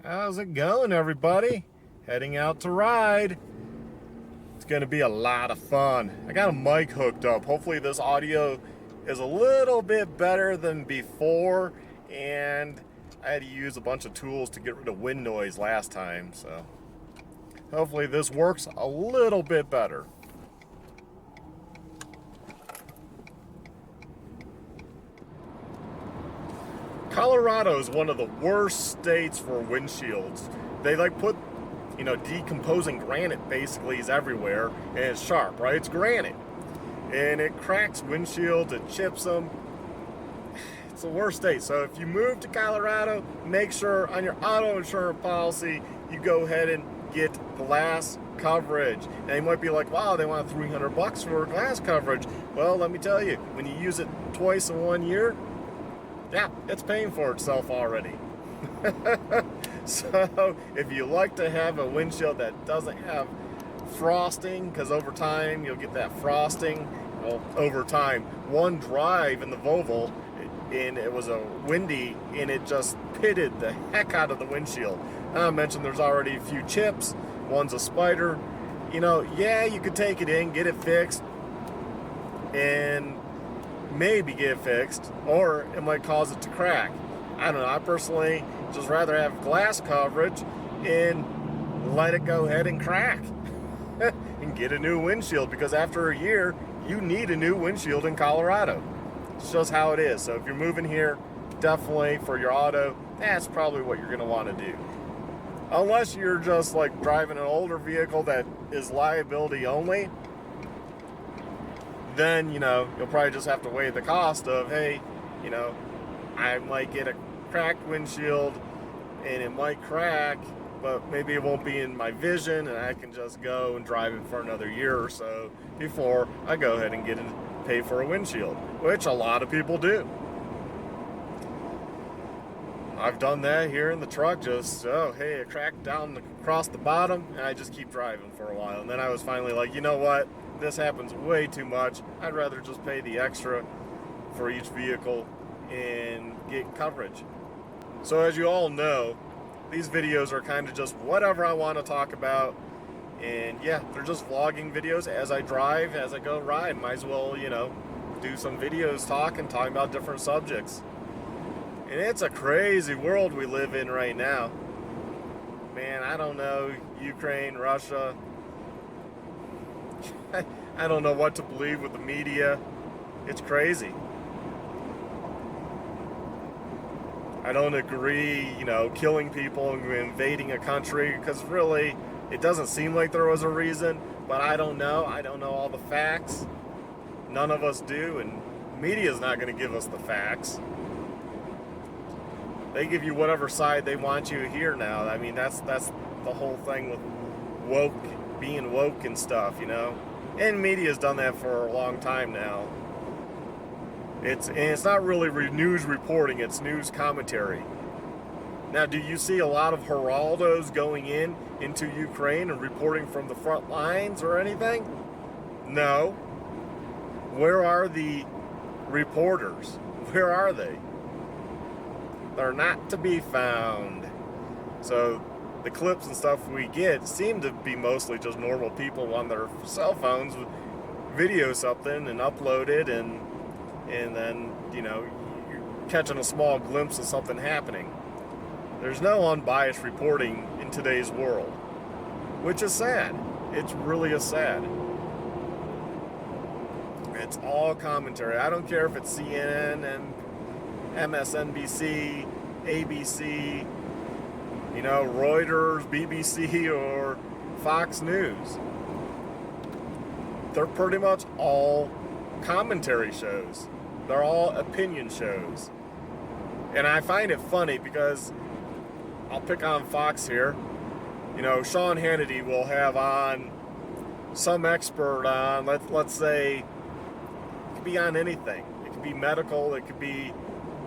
How's it going, everybody? Heading out to ride. It's going to be a lot of fun. I got a mic hooked up. Hopefully this audio is a little bit better than before, and I had to use a bunch of tools to get rid of wind noise last time, so hopefully this works a little bit better. Colorado is one of the worst states for windshields. They put, decomposing granite basically is everywhere, and it's sharp, right? It's granite. And it cracks windshields, it chips them. It's the worst state. So if you move to Colorado, make sure on your auto insurance policy, you go ahead and get glass coverage. Now you might be like, wow, they want $300 for glass coverage. Well, let me tell you, when you use it twice in 1 year, yeah, it's paying for itself already. So if you like to have a windshield that doesn't have frosting, because over time you'll get that frosting. Well, over time, one drive in the Volvo, and it was a windy, and it just pitted the heck out of the windshield. I mentioned there's already a few chips. One's a spider. Yeah, you could take it in, get it fixed, and maybe get it fixed, or it might cause it to crack. I don't know. I personally just rather have glass coverage and let it go ahead and crack and get a new windshield, because after a year you need a new windshield in Colorado. It's just how it is. So if you're moving here, definitely for your auto, that's probably what you're going to want to do. Unless you're just like driving an older vehicle that is liability only, then, you'll probably just have to weigh the cost of, hey, I might get a cracked windshield and it might crack, but maybe it won't be in my vision, and I can just go and drive it for another year or so before I go ahead and pay for a windshield, which a lot of people do. I've done that here in the truck, just, hey, it cracked down across the bottom, and I just keep driving for a while. And then I was finally like, you know what? This happens way too much. I'd rather just pay the extra for each vehicle and get coverage. So as you all know, these videos are kind of just whatever I want to talk about. And yeah, they're just vlogging videos as I drive, as I go ride. Might as well, do some videos talking about different subjects. And it's a crazy world we live in right now. Man, I don't know, Ukraine, Russia. I don't know what to believe with the media. It's crazy. I don't agree, killing people and invading a country, because really, it doesn't seem like there was a reason, but I don't know. I don't know all the facts. None of us do, and media's not going to give us the facts. They give you whatever side they want you to hear now. I mean, that's the whole thing with being woke and stuff, And media's done that for a long time now. It's not really news reporting, it's news commentary. Now, do you see a lot of Geraldos going into Ukraine and reporting from the front lines or anything? No. Where are the reporters? Where are they? They're not to be found. So the clips and stuff we get seem to be mostly just normal people on their cell phones video something and upload it, and then, you're catching a small glimpse of something happening. There's no unbiased reporting in today's world, which is sad. It's really sad. It's all commentary. I don't care if it's CNN and MSNBC, ABC, Reuters, BBC, or Fox News. They're pretty much all commentary shows. They're all opinion shows. And I find it funny because I'll pick on Fox here. Sean Hannity will have on some expert on, let's say, it could be on anything. It could be medical, it could be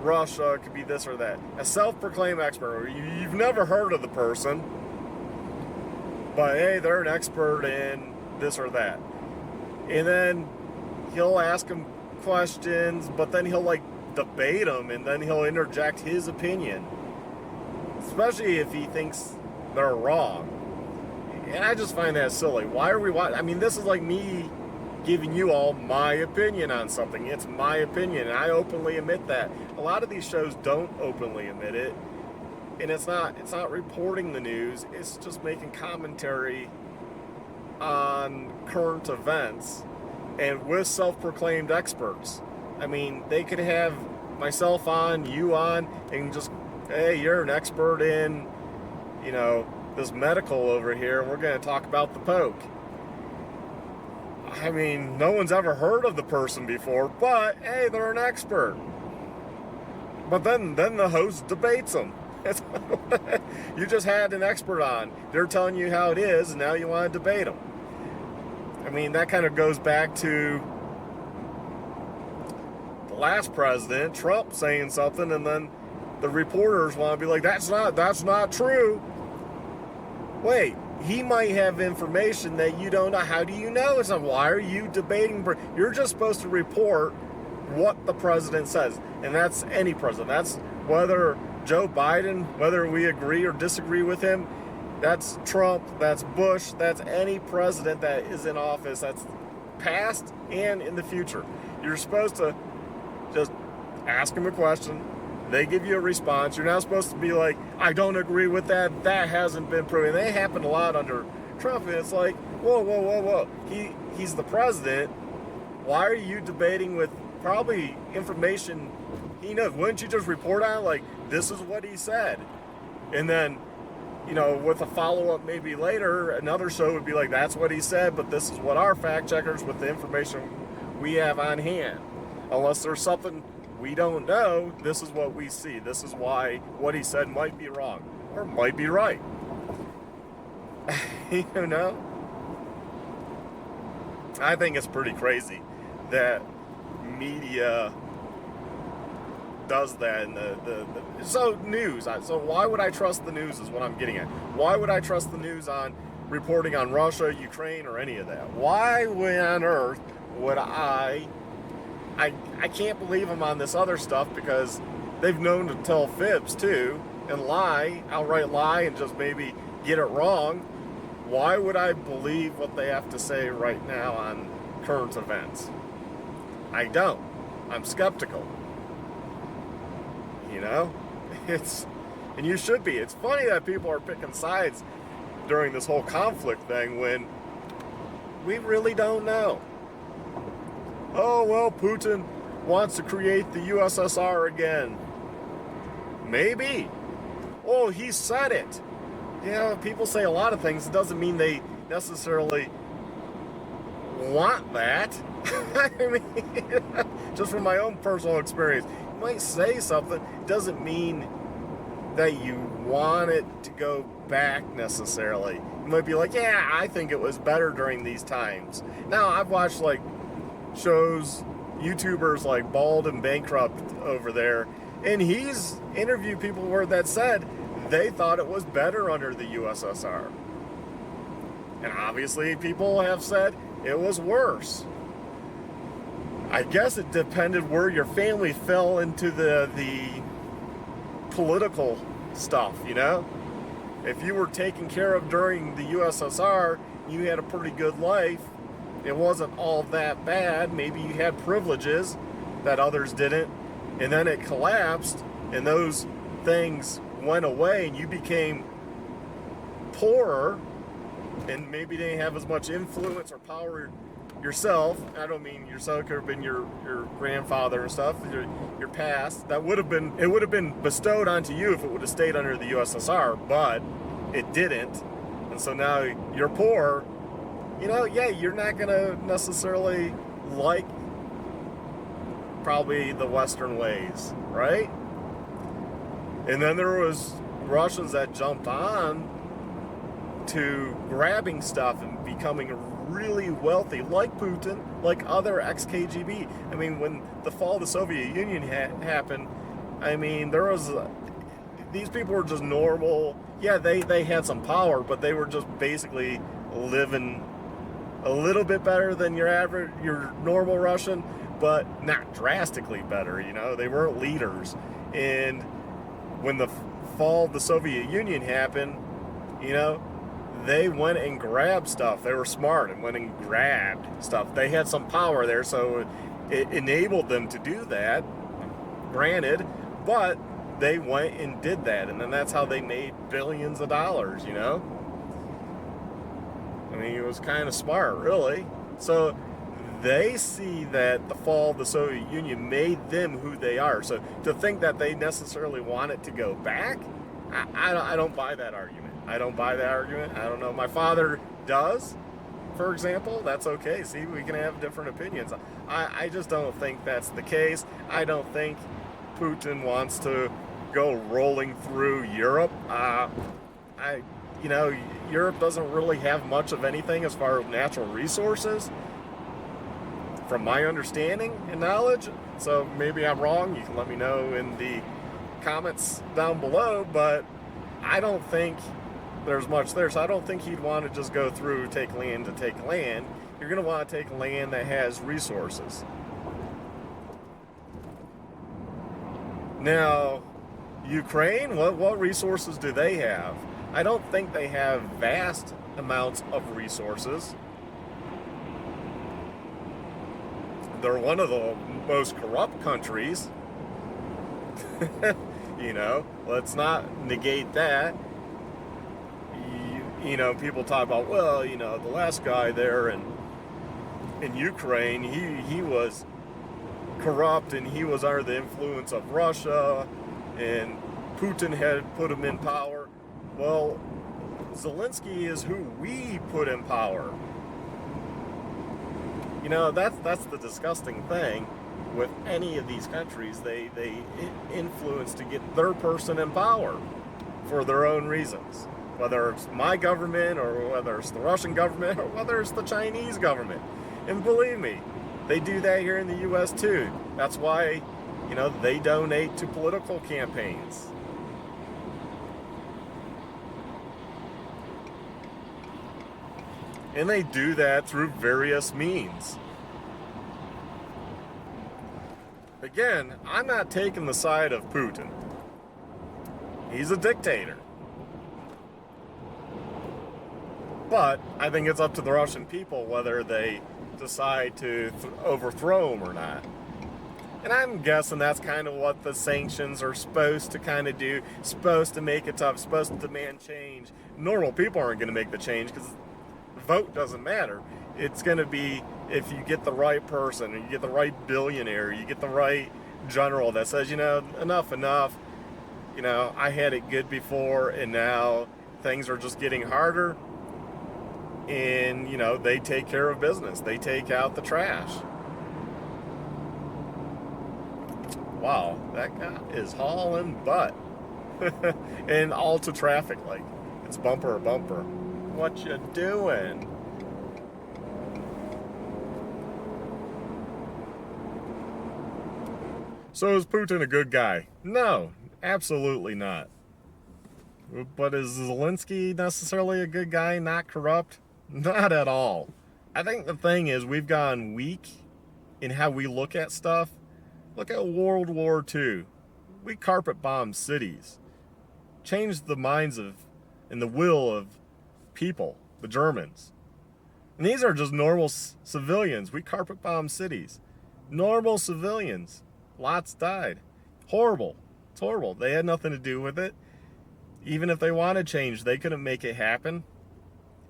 Russia, it could be this or that. A self-proclaimed expert. You've never heard of the person, but hey, they're an expert in this or that. And then he'll ask them questions, but then he'll debate them, and then he'll interject his opinion. especially if he thinks they're wrong. And I just find that silly. Why are we watching? I mean, this is like me giving you all my opinion on something. It's my opinion, and I openly admit that. A lot of these shows don't openly admit it, and it's not reporting the news. It's just making commentary on current events, and with self-proclaimed experts. I mean, they could have myself on, you on, and just, hey, you're an expert in, this medical over here. We're going to talk about the poke. I mean, no one's ever heard of the person before, but hey, they're an expert. But then the host debates them. You just had an expert on. They're telling you how it is, and now you want to debate them. I mean, that kind of goes back to the last president, Trump, saying something, and then the reporters want to be like, that's not true. Wait, he might have information that you don't know. How do you know? It's not. Why are you debating? You're just supposed to report what the president says, and that's any president. That's whether Joe Biden, whether we agree or disagree with him. That's Trump, that's Bush, that's any president that is in office, that's past and in the future. You're supposed to just ask them a question, they give you a response. You're not supposed to be like, I don't agree with that, that hasn't been proven. That happened a lot under Trump, and it's like, whoa. He's the president. Why are you debating with probably information he knows? Wouldn't you just report on, like, this is what he said? And then, with a follow-up maybe later, another show would be like, that's what he said, but this is what our fact checkers with the information we have on hand. Unless there's something we don't know, this is what we see. This is why what he said might be wrong or might be right. I think it's pretty crazy that media does that. And so news. So why would I trust the news is what I'm getting at. Why would I trust the news on reporting on Russia, Ukraine, or any of that? Why on earth would I can't believe them on this other stuff, because they've known to tell fibs too and lie, outright lie, and just maybe get it wrong. Why would I believe what they have to say right now on current events? I don't. I'm skeptical. And you should be. It's funny that people are picking sides during this whole conflict thing when we really don't know. Oh, well, Putin wants to create the USSR again. Maybe. Oh, he said it. People say a lot of things. It doesn't mean they necessarily want that. I mean, just from my own personal experience. You might say something, it doesn't mean that you want it to go back necessarily. You might be like, yeah, I think it was better during these times. Now, I've watched like shows, YouTubers like Bald and Bankrupt over there, and he's interviewed people where that said they thought it was better under the USSR. And obviously people have said it was worse. I guess it depended where your family fell into the political stuff, If you were taken care of during the USSR, you had a pretty good life. It wasn't all that bad. Maybe you had privileges that others didn't. And then it collapsed, and those things went away, and you became poorer, and maybe didn't have as much influence or power yourself. I don't mean yourself, it could have been your grandfather and stuff, your past. It would have been bestowed onto you if it would have stayed under the USSR, but it didn't. And so now you're poor. You're not going to necessarily like probably the Western ways, right? And then there was Russians that jumped on to grabbing stuff and becoming really wealthy, like Putin, like other ex-KGB. I mean, when the fall of the Soviet Union happened, these people were just normal. Yeah, they had some power, but they were just basically living a little bit better than your normal Russian, but not drastically better. They weren't leaders. And when the fall of the Soviet Union happened, you know, they went and grabbed stuff. They were smart and went and grabbed stuff. They had some power there, so it enabled them to do that, granted, but they went and did that, and then that's how they made billions of dollars, you know? I mean, it was kind of smart, really. So they see that the fall of the Soviet Union made them who they are. So to think that they necessarily want it to go back, I don't buy that argument. I don't buy that argument. I don't know. My father does, for example. That's okay. See, we can have different opinions. I just don't think that's the case. I don't think Putin wants to go rolling through Europe. Europe doesn't really have much of anything as far as natural resources, from my understanding and knowledge. So maybe I'm wrong. You can let me know in the comments down below, but I don't think there's much there. So I don't think he'd want to just go through, take land to take land. You're going to want to take land that has resources. Now, Ukraine, what resources do they have? I don't think they have vast amounts of resources. They're one of the most corrupt countries. You know, let's not negate that. You know, people talk about, well, you know, the last guy there in Ukraine, he was corrupt and he was under the influence of Russia and Putin had put him in power. Well, Zelensky is who we put in power. You know, that's the disgusting thing with any of these countries. They influence to get their person in power for their own reasons. Whether it's my government or whether it's the Russian government or whether it's the Chinese government. And believe me, they do that here in the U.S. too. That's why, you know, they donate to political campaigns. And they do that through various means. Again, I'm not taking the side of Putin. He's a dictator. But I think it's up to the Russian people whether they decide to overthrow him or not. And I'm guessing that's kind of what the sanctions are supposed to kind of do. Supposed to make it tough, supposed to demand change. Normal people aren't going to make the change because the vote doesn't matter. It's going to be if you get the right person, or you get the right billionaire, you get the right general that says, you know, enough. You know, I had it good before and now things are just getting harder. And, you know, they take care of business. They take out the trash. Wow, that guy is hauling butt. And all to traffic light. It's bumper to bumper. What you doing? So is Putin a good guy? No, absolutely not. But is Zelensky necessarily a good guy, not corrupt? Not at all. I think the thing is we've gone weak in how we look at stuff. Look at World War II. We carpet bombed cities. Changed the minds of and the will of people, the Germans. And these are just normal civilians. We carpet bombed cities. Normal civilians. Lots died. Horrible. It's horrible. They had nothing to do with it. Even if they wanted change, they couldn't make it happen.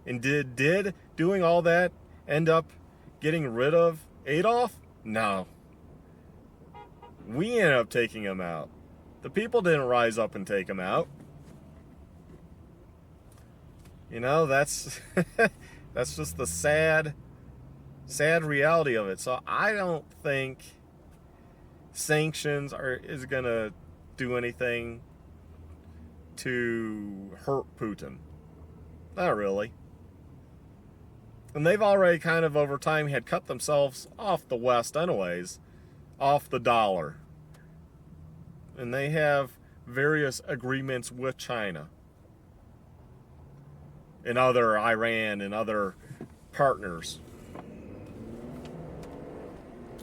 And did doing all that end up getting rid of Adolf? No. We ended up taking him out. The people didn't rise up and take him out. You know, that's that's just the sad reality of it. So I don't think sanctions is gonna do anything to hurt Putin. Not really. And they've already kind of over time had cut themselves off the West anyways, off the dollar. And they have various agreements with China and other Iran and other partners.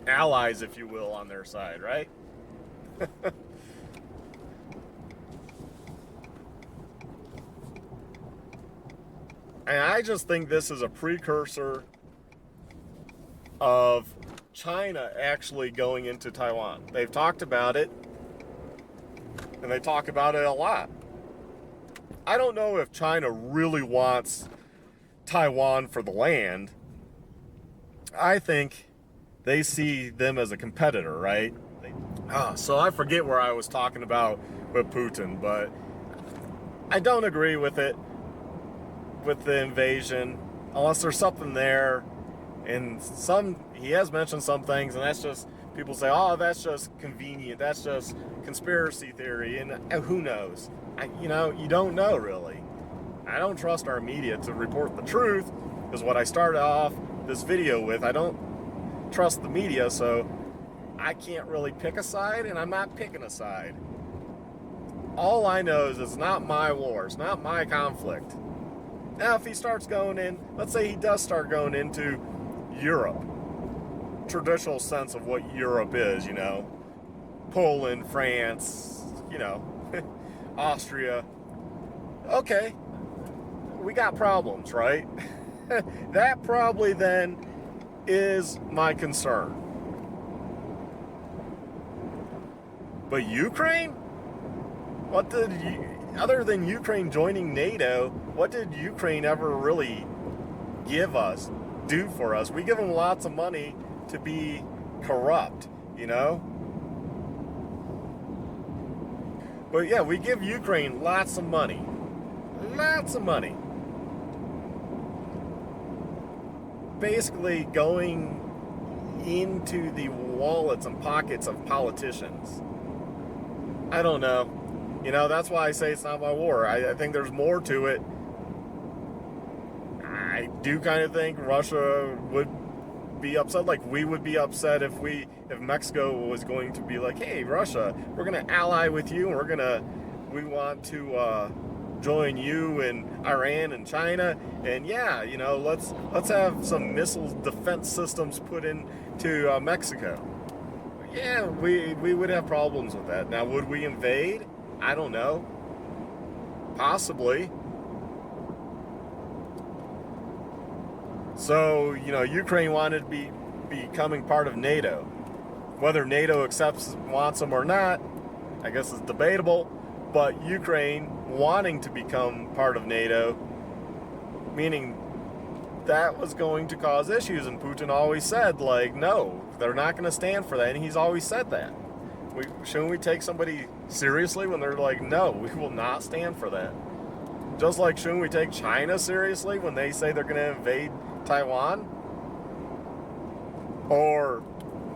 Allies, if you will, on their side, right? And I just think this is a precursor of China actually going into Taiwan. They've talked about it, and they talk about it a lot. I don't know if China really wants Taiwan for the land. I think they see them as a competitor, right? So I forget where I was talking about with Putin, but I don't agree with it, with the invasion, unless there's something there. And he has mentioned some things, and that's just, people say, oh, that's just convenient, that's just conspiracy theory, and who knows? You don't know, really. I don't trust our media to report the truth, is what I started off this video with. I don't trust the media, so I can't really pick a side, and I'm not picking a side. All I know is it's not my war, it's not my conflict. Now, if he starts going in, let's say he does start going into Europe, traditional sense of what Europe is, Poland, France, Austria. Okay, we got problems, right? That probably then is my concern. But Ukraine? Other than Ukraine joining NATO, what did Ukraine ever really do for us? We give them lots of money to be corrupt, But yeah, we give Ukraine lots of money. Lots of money. Basically going into the wallets and pockets of politicians. I don't know. That's why I say it's not my war. I think there's more to it. I do kind of think Russia would be upset, like we would be upset if Mexico was going to be like, hey, Russia, we're going to ally with you, and we want to join you and Iran and China, and yeah, let's have some missile defense systems put into Mexico. Yeah, we would have problems with that. Now, would we invade? I don't know. Possibly. So, Ukraine wanted to be becoming part of NATO. Whether NATO wants them or not, I guess it's debatable. But Ukraine wanting to become part of NATO, meaning that was going to cause issues. And Putin always said, no, they're not going to stand for that. And he's always said that. Shouldn't we take somebody seriously when they're like, no, we will not stand for that? Just like, shouldn't we take China seriously when they say they're going to invade Taiwan? Or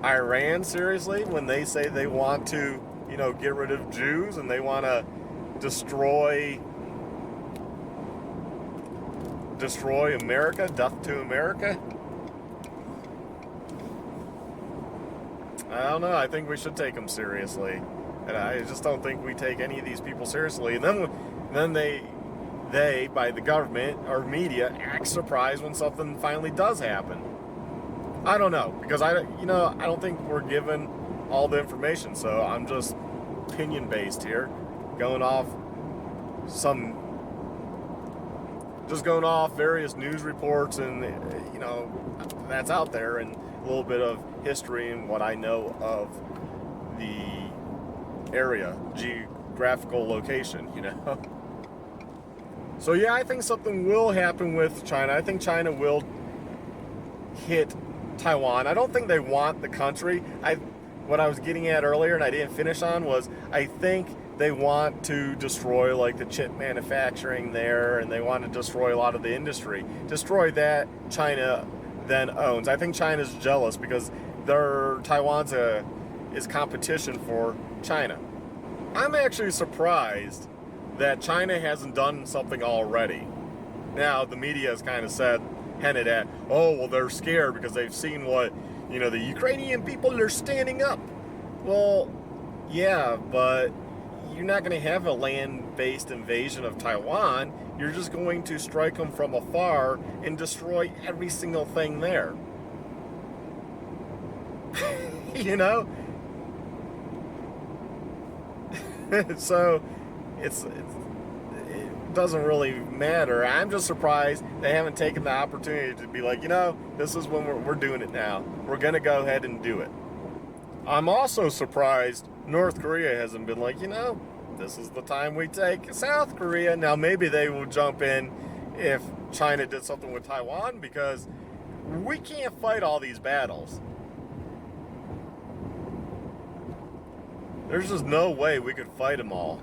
Iran seriously when they say they want to, get rid of Jews and they want to destroy America, death to America? I don't know. I think we should take them seriously. And I just don't think we take any of these people seriously. And then they, by the government or media, act surprised when something finally does happen. I don't know, because I don't think we're given all the information. So I'm just opinion-based here, going off various news reports, and that's out there, and a little bit of history and what I know of the area, geographical location, So yeah, I think something will happen with China. I think China will hit Taiwan. I don't think they want the country. What I was getting at earlier and I didn't finish on was, I think they want to destroy the chip manufacturing there, and they want to destroy a lot of the industry. Destroy that China then owns. I think China's jealous because Taiwan's is competition for China. I'm actually surprised that China hasn't done something already. Now, the media has kind of hinted at, oh, well, they're scared because they've seen what, the Ukrainian people are standing up. Well, yeah, but you're not going to have a land-based invasion of Taiwan. You're just going to strike them from afar and destroy every single thing there. So doesn't really matter. I'm just surprised they haven't taken the opportunity to be like, this is when we're doing it now. We're going to go ahead and do it. I'm also surprised North Korea hasn't been like, this is the time we take South Korea. Now, maybe they will jump in if China did something with Taiwan, because we can't fight all these battles. There's just no way we could fight them all.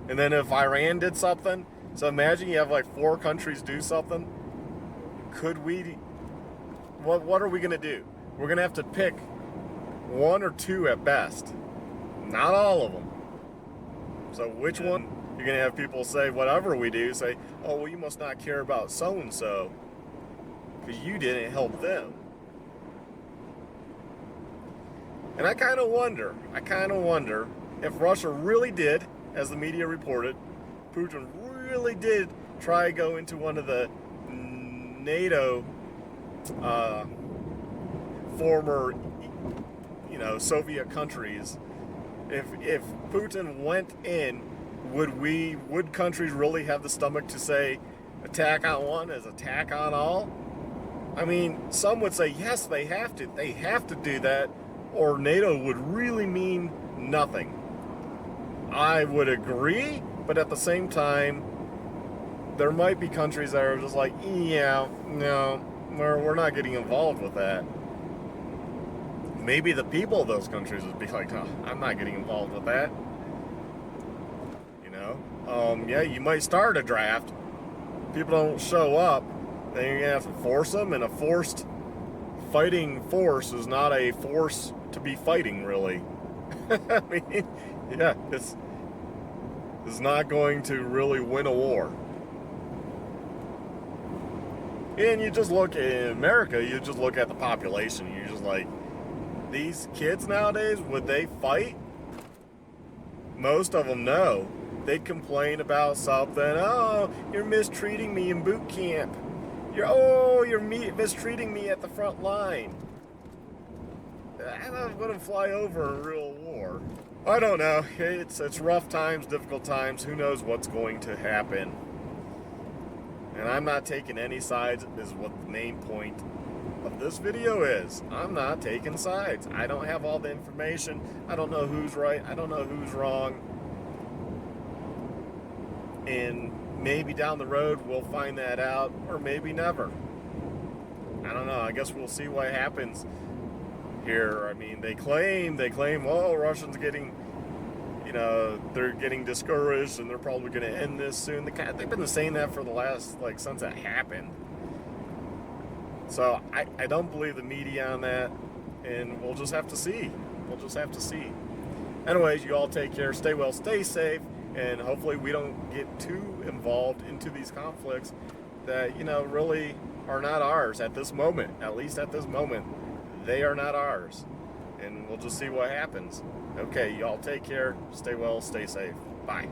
And then if Iran did something, so imagine you have like 4 countries do something. Could we, what are we going to do? We're going to have to pick 1 or 2 at best. Not all of them. So which one? You're going to have people say, whatever we do, say, oh, well, you must not care about so-and-so because you didn't help them. And I kind of wonder if Russia really did, as the media reported, Putin really did try to go into one of the NATO former, Soviet countries. If Putin went in, would countries really have the stomach to say attack on one as attack on all? I mean, some would say yes, they have to do that, or NATO would really mean nothing. I would agree, but at the same time, there might be countries that are just like, yeah, no, we're not getting involved with that. Maybe the people of those countries would be like, oh, I'm not getting involved with that. Yeah, you might start a draft. People don't show up, then you're going to have to force them, and a forced fighting force is not a force to be fighting, really. I mean, yeah, it's not going to really win a war. And you just look in America, you just look at the population, you're just like, these kids nowadays, would they fight? Most of them no. They'd complain about something. Oh, you're mistreating me in boot camp. You're mistreating me at the front line. I'm not going to fly over a real war. I don't know. It's rough times, difficult times. Who knows what's going to happen? And I'm not taking any sides, is what the main point of this video is. I'm not taking sides. I don't have all the information. I don't know who's right. I don't know who's wrong. And maybe down the road we'll find that out, or maybe never. I don't know. I guess we'll see what happens here. I mean, they claim, well, Russians getting, they're getting discouraged and they're probably going to end this soon. They've been saying that for the last, since that happened. So I don't believe the media on that, and we'll just have to see. Anyways, you all take care, stay well, stay safe, and hopefully we don't get too involved into these conflicts that, really are not ours at this moment. At least at this moment, they are not ours. And we'll just see what happens. Okay, y'all take care, stay well, stay safe. Bye.